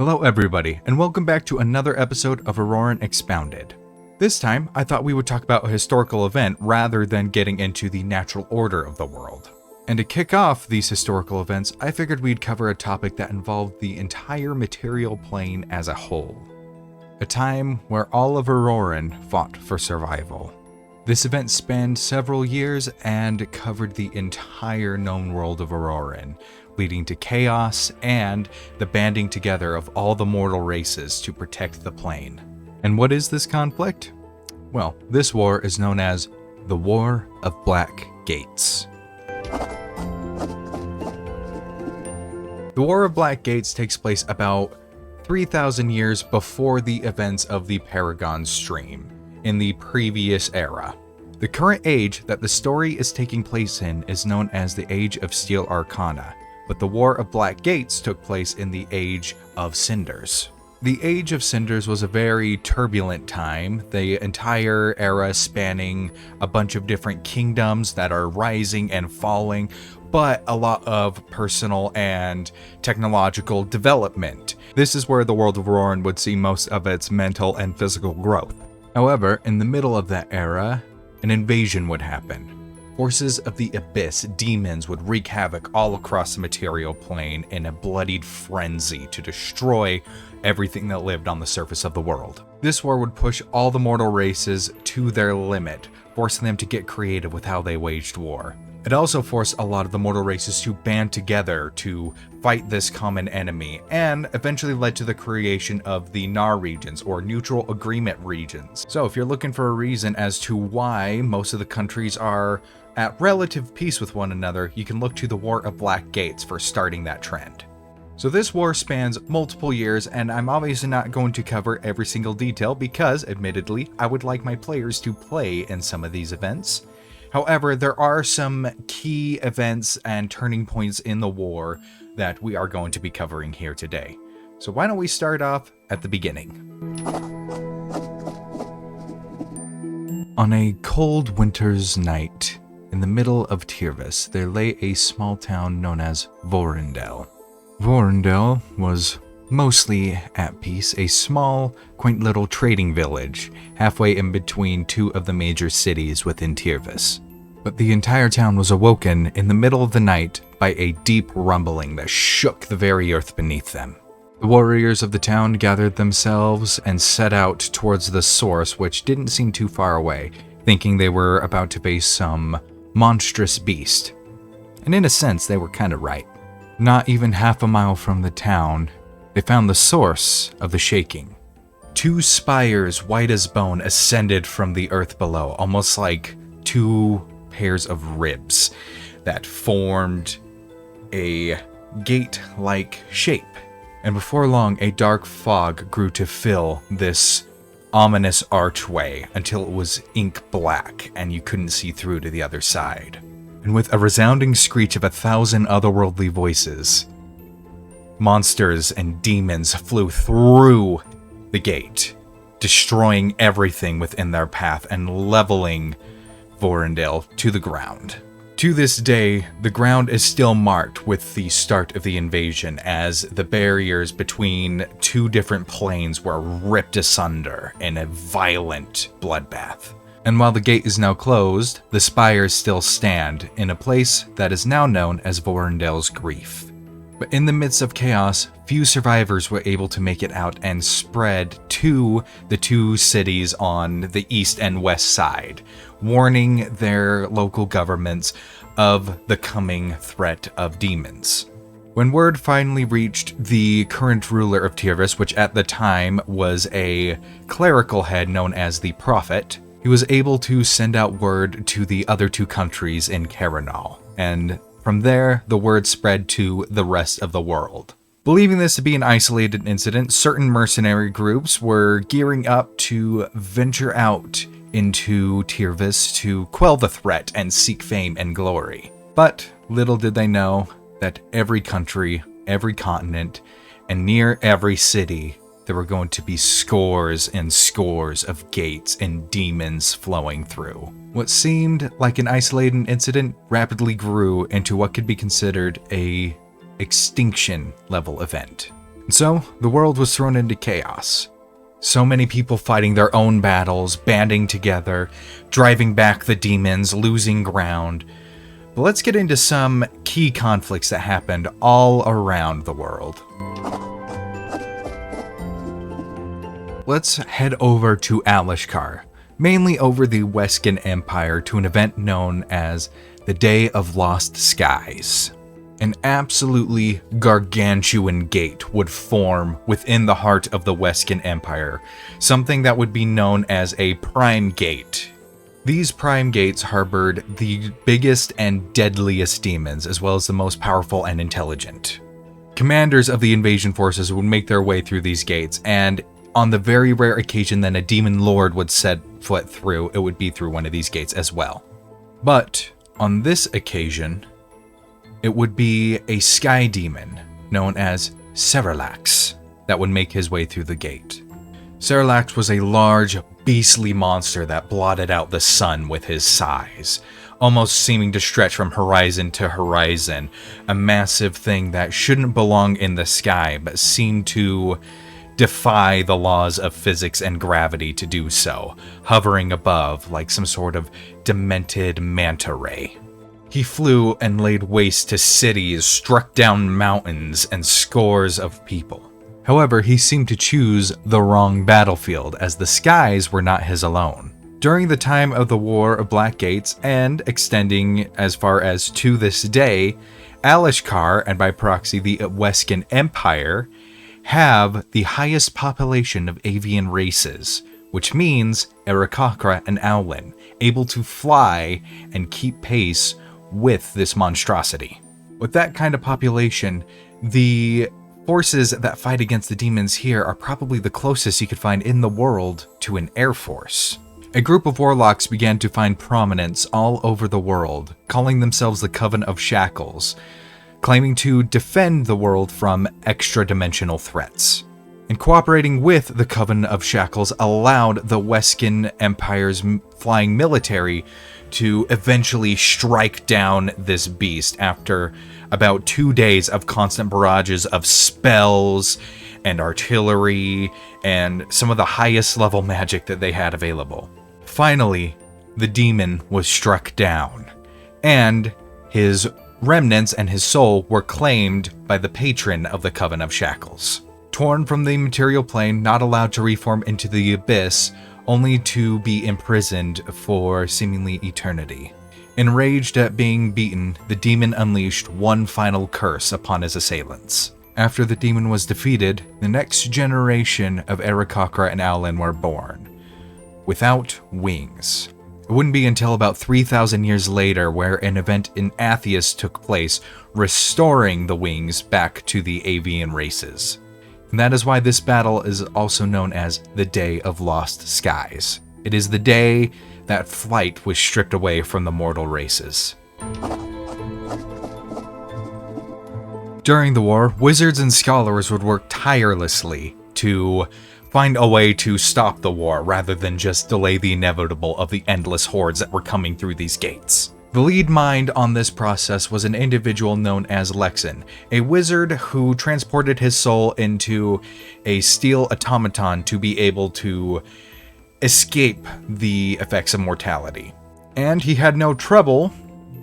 Hello everybody, and welcome back to another episode of Aurorin Expounded. This time, I thought we would talk about a historical event rather than getting into the natural order of the world. And to kick off these historical events, I figured we'd cover a topic that involved the entire material plane as a whole. A time where all of Aurorin fought for survival. This event spanned several years and covered the entire known world of Aurorin, leading to chaos and the banding together of all the mortal races to protect the plane. And what is this conflict? Well, this war is known as the War of Black Gates. The War of Black Gates takes place about 3,000 years before the events of the Paragon Stream, in the previous era. The current age that the story is taking place in is known as the Age of Steel Arcana, but the War of Black Gates took place in the Age of Cinders. The Age of Cinders was a very turbulent time, the entire era spanning a bunch of different kingdoms that are rising and falling, but a lot of personal and technological development. This is where the world of Aurorin would see most of its mental and physical growth. However, in the middle of that era, an invasion would happen. Forces of the Abyss, demons, would wreak havoc all across the material plane in a bloodied frenzy to destroy everything that lived on the surface of the world. This war would push all the mortal races to their limit, forcing them to get creative with how they waged war. It also forced a lot of the mortal races to band together to fight this common enemy, and eventually led to the creation of the NAR regions, or Neutral Agreement regions. So if you're looking for a reason as to why most of the countries are at relative peace with one another, you can look to the War of Black Gates for starting that trend. So this war spans multiple years, and I'm obviously not going to cover every single detail because, admittedly, I would like my players to play in some of these events. However, there are some key events and turning points in the war that we are going to be covering here today. So why don't we start off at the beginning? On a cold winter's night, in the middle of Tirvis, there lay a small town known as Vorindel. Vorindel was mostly at peace, a small, quaint little trading village, halfway in between two of the major cities within Tirvis. But the entire town was awoken in the middle of the night by a deep rumbling that shook the very earth beneath them. The warriors of the town gathered themselves and set out towards the source, which didn't seem too far away, thinking they were about to face some monstrous beast. And in a sense, they were kind of right. Not even half a mile from the town, they found the source of the shaking. Two spires, white as bone, ascended from the earth below, almost like two pairs of ribs that formed a gate-like shape. And before long, a dark fog grew to fill this ominous archway until it was ink black and you couldn't see through to the other side. And with a resounding screech of 1,000 otherworldly voices, monsters and demons flew through the gate, destroying everything within their path and leveling Vorindel to the ground. To this day, the ground is still marked with the start of the invasion, as the barriers between two different planes were ripped asunder in a violent bloodbath. And while the gate is now closed, the spires still stand in a place that is now known as Vorindel's Grief. But in the midst of chaos, few survivors were able to make it out and spread to the two cities on the east and west side, warning their local governments of the coming threat of demons. When word finally reached the current ruler of Tirvis, which at the time was a clerical head known as the Prophet, he was able to send out word to the other two countries in Caranal, and from there, the word spread to the rest of the world. Believing this to be an isolated incident, certain mercenary groups were gearing up to venture out into Tirvis to quell the threat and seek fame and glory. But little did they know that every country, every continent, and near every city, there were going to be scores and scores of gates and demons flowing through. What seemed like an isolated incident rapidly grew into what could be considered a extinction level event. And so, the world was thrown into chaos. So many people fighting their own battles, banding together, driving back the demons, losing ground. But let's get into some key conflicts that happened all around the world. Let's head over to Alashkar, mainly over the Wescan Empire, to an event known as the Day of Lost Skies. An absolutely gargantuan gate would form within the heart of the Wescan Empire, something that would be known as a Prime Gate. These Prime Gates harbored the biggest and deadliest demons, as well as the most powerful and intelligent. Commanders of the invasion forces would make their way through these gates, and on the very rare occasion that a demon lord would set foot through, it would be through one of these gates as well. But on this occasion, it would be a sky demon known as Ceralax that would make his way through the gate. Ceralax was a large, beastly monster that blotted out the sun with his size, almost seeming to stretch from horizon to horizon, a massive thing that shouldn't belong in the sky but seemed to defy the laws of physics and gravity to do so, hovering above like some sort of demented manta ray. He flew and laid waste to cities, struck down mountains, and scores of people. However, he seemed to choose the wrong battlefield, as the skies were not his alone. During the time of the War of Black Gates, and extending as far as to this day, Alashkar, and by proxy the Wescan Empire, have the highest population of avian races, which means Aarakocra and Aurorin, able to fly and keep pace with this monstrosity. With that kind of population, the forces that fight against the demons here are probably the closest you could find in the world to an air force. A group of warlocks began to find prominence all over the world, calling themselves the Coven of Shackles, claiming to defend the world from extra-dimensional threats. And cooperating with the Coven of Shackles allowed the Wescan Empire's flying military to eventually strike down this beast after about 2 days of constant barrages of spells and artillery and some of the highest level magic that they had available. Finally, the demon was struck down, and his remnants and his soul were claimed by the patron of the Coven of Shackles. Torn from the material plane, not allowed to reform into the abyss, only to be imprisoned for seemingly eternity. Enraged at being beaten, the demon unleashed one final curse upon his assailants. After the demon was defeated, the next generation of Aarakocra and Aurorin were born, without wings. It wouldn't be until about 3,000 years later where an event in Atheus took place, restoring the wings back to the avian races. And that is why this battle is also known as the Day of Lost Skies. It is the day that flight was stripped away from the mortal races. During the war, wizards and scholars would work tirelessly to find a way to stop the war rather than just delay the inevitable of the endless hordes that were coming through these gates. The lead mind on this process was an individual known as Lexin, a wizard who transported his soul into a steel automaton to be able to escape the effects of mortality. And he had no trouble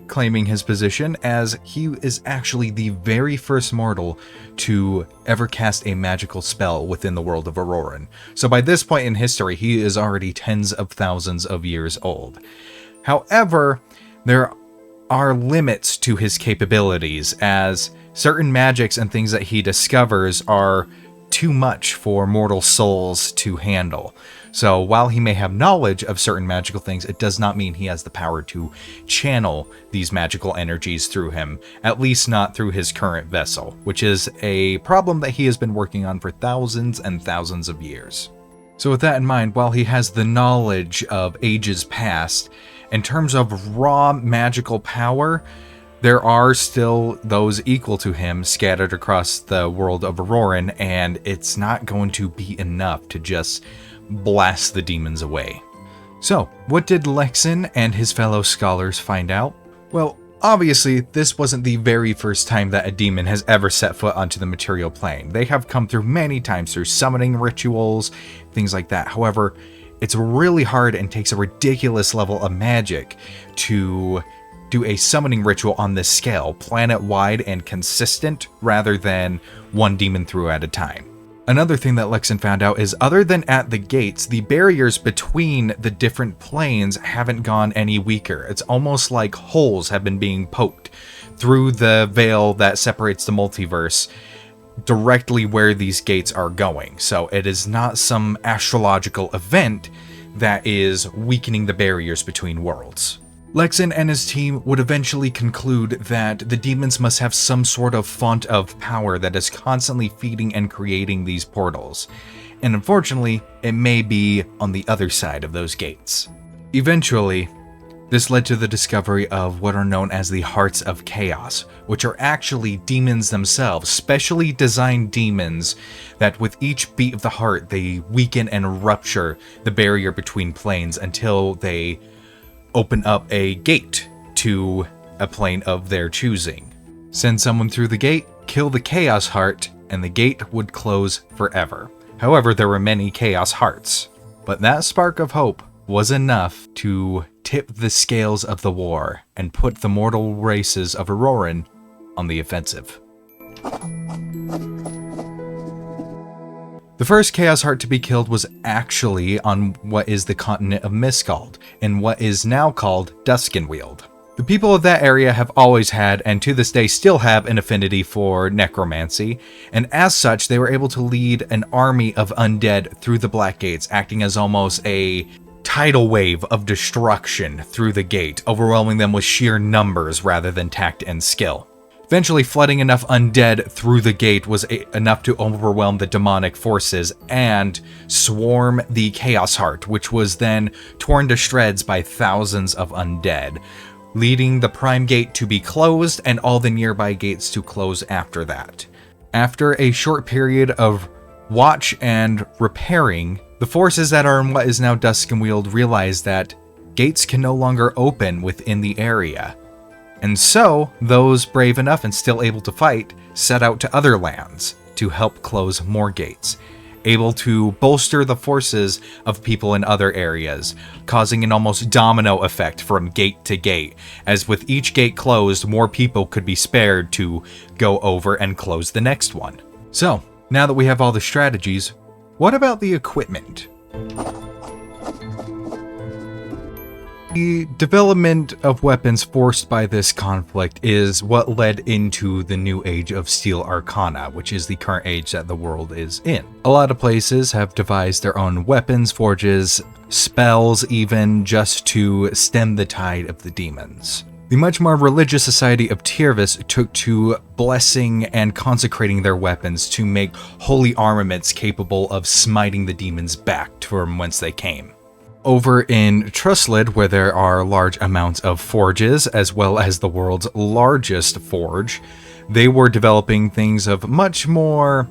claiming his position, as he is actually the very first mortal to ever cast a magical spell within the world of Aurorin. So by this point in history, he is already tens of thousands of years old. However, there are limits to his capabilities, as certain magics and things that he discovers are too much for mortal souls to handle. So while he may have knowledge of certain magical things, it does not mean he has the power to channel these magical energies through him, at least not through his current vessel, which is a problem that he has been working on for thousands and thousands of years. So with that in mind, while he has the knowledge of ages past, in terms of raw magical power, there are still those equal to him scattered across the world of Aurorin, and it's not going to be enough to just blast the demons away. So, what did Lexin and his fellow scholars find out? Well, Obviously, this wasn't the very first time that a demon has ever set foot onto the material plane. They have come through many times through summoning rituals, things like that. However, it's really hard and takes a ridiculous level of magic to do a summoning ritual on this scale, planet-wide and consistent, rather than one demon through at a time. Another thing that Lexan found out is, other than at the gates, the barriers between the different planes haven't gone any weaker. It's almost like holes have been being poked through the veil that separates the multiverse directly where these gates are going. So it is not some astrological event that is weakening the barriers between worlds. Lexan and his team would eventually conclude that the demons must have some sort of font of power that is constantly feeding and creating these portals. And unfortunately, it may be on the other side of those gates. Eventually, this led to the discovery of what are known as the Hearts of Chaos, which are actually demons themselves, specially designed demons that with each beat of the heart, they weaken and rupture the barrier between planes until they open up a gate to a plane of their choosing. Send someone through the gate, kill the Chaos Heart, and the gate would close forever. However, there were many Chaos Hearts, but that spark of hope was enough to tip the scales of the war and put the mortal races of Aurorin on the offensive. The first Chaos Heart to be killed was actually on what is the continent of Miscald, in what is now called Duskenweald. The people of that area have always had, and to this day still have, an affinity for necromancy, and as such they were able to lead an army of undead through the Black Gates, acting as almost a tidal wave of destruction through the gate, overwhelming them with sheer numbers rather than tact and skill. Eventually, flooding enough undead through the gate was enough to overwhelm the demonic forces and swarm the Chaos Heart, which was then torn to shreds by thousands of undead, leading the Prime Gate to be closed and all the nearby gates to close after that. After a short period of watch and repairing, the forces that are in what is now Duskenweald realized that gates can no longer open within the area. And so, those brave enough and still able to fight set out to other lands to help close more gates, able to bolster the forces of people in other areas, causing an almost domino effect from gate to gate, as with each gate closed, more people could be spared to go over and close the next one. So, now that we have all the strategies, what about the equipment? The development of weapons forced by this conflict is what led into the new age of Steel Arcana, which is the current age that the world is in. A lot of places have devised their own weapons, forges, spells even, just to stem the tide of the demons. The much more religious society of Tyrvis took to blessing and consecrating their weapons to make holy armaments capable of smiting the demons back from whence they came. Over in Truslid, where there are large amounts of forges, as well as the world's largest forge, they were developing things of much more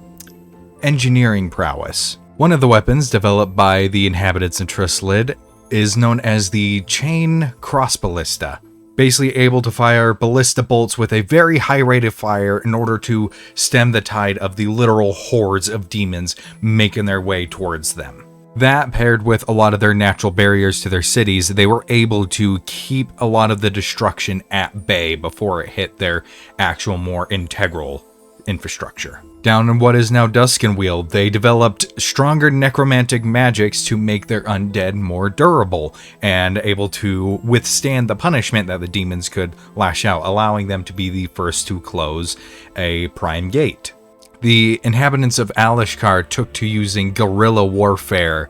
engineering prowess. One of the weapons developed by the inhabitants in Truslid is known as the Chain Cross Ballista, basically able to fire ballista bolts with a very high rate of fire in order to stem the tide of the literal hordes of demons making their way towards them. That, paired with a lot of their natural barriers to their cities, they were able to keep a lot of the destruction at bay before it hit their actual more integral infrastructure. Down in what is now Duskenweald, they developed stronger necromantic magics to make their undead more durable and able to withstand the punishment that the demons could lash out, allowing them to be the first to close a prime gate. The inhabitants of Alishkar took to using guerrilla warfare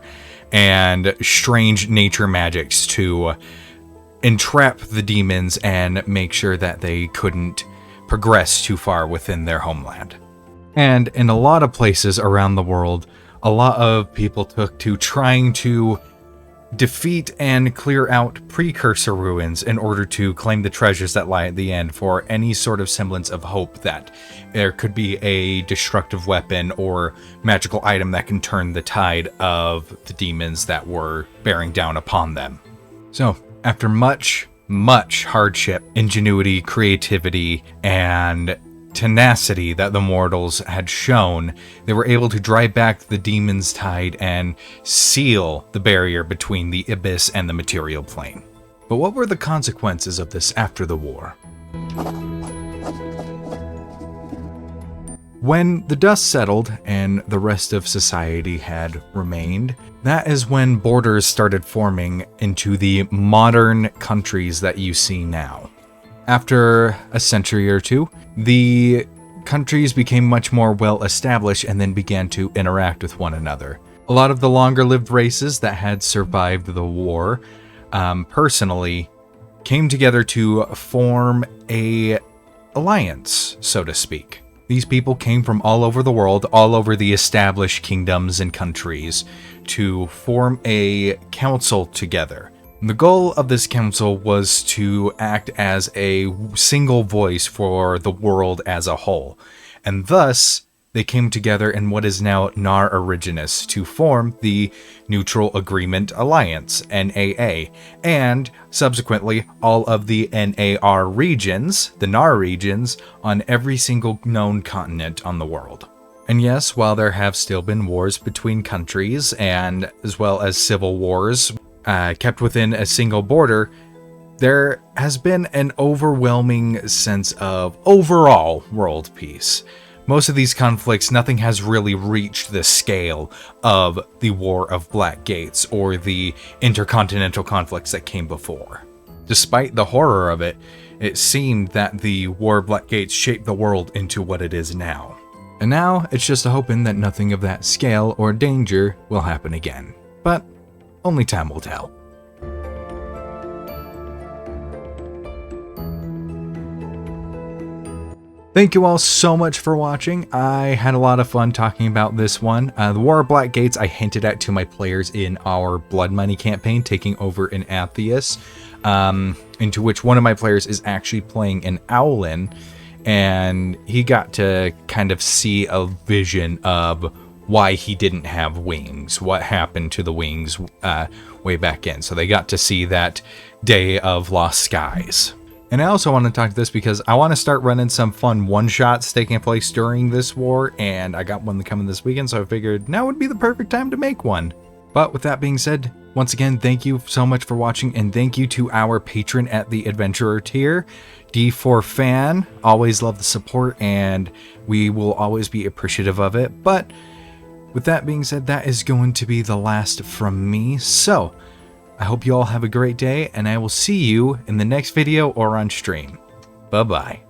and strange nature magics to entrap the demons and make sure that they couldn't progress too far within their homeland. And in a lot of places around the world, a lot of people took to trying to defeat and clear out precursor ruins in order to claim the treasures that lie at the end for any sort of semblance of hope that there could be a destructive weapon or magical item that can turn the tide of the demons that were bearing down upon them. So, after much much hardship, ingenuity, creativity, and tenacity that the mortals had shown, they were able to drive back the demon's tide and seal the barrier between the abyss and the material plane. But what were the consequences of this after the war? When the dust settled and the rest of society had remained, that is when borders started forming into the modern countries that you see now. After a century or two, the countries became much more well established and then began to interact with one another. A lot of the longer lived races that had survived the war personally came together to form a alliance, so to speak. These people came from all over the world, all over the established kingdoms and countries, to form a council together. The goal of this council was to act as a single voice for the world as a whole, and thus they came together in what is now Nar Originis to form the Neutral Agreement Alliance, NAA, and subsequently all of the NAR regions, the Nar regions, on every single known continent on the world. And yes, while there have still been wars between countries, and as well as civil wars, kept within a single border, there has been an overwhelming sense of overall world peace. Most of these conflicts, nothing has really reached the scale of the War of Black Gates or the intercontinental conflicts that came before. Despite the horror of it, it seemed that the War of Black Gates shaped the world into what it is now. And now, it's just a hoping that nothing of that scale or danger will happen again. But only time will tell. Thank you all so much for watching. I had a lot of fun talking about this one. The War of Black Gates I hinted at to my players in our Blood Money campaign, taking over an Atheist, into which one of my players is actually playing an Owlin, and he got to kind of see a vision of why he didn't have wings, what happened to the wings way back in. So they got to see that Day of Lost Skies. And I also want to talk to this because I want to start running some fun one-shots taking place during this war, and I got one coming this weekend, so I figured now would be the perfect time to make one. But with that being said, once again, thank you so much for watching, and thank you to our patron at the Adventurer tier, D-Fourtress. Always love the support, and we will always be appreciative of it. But with that being said, that is going to be the last from me. So I hope you all have a great day, and I will see you in the next video or on stream. Bye-bye.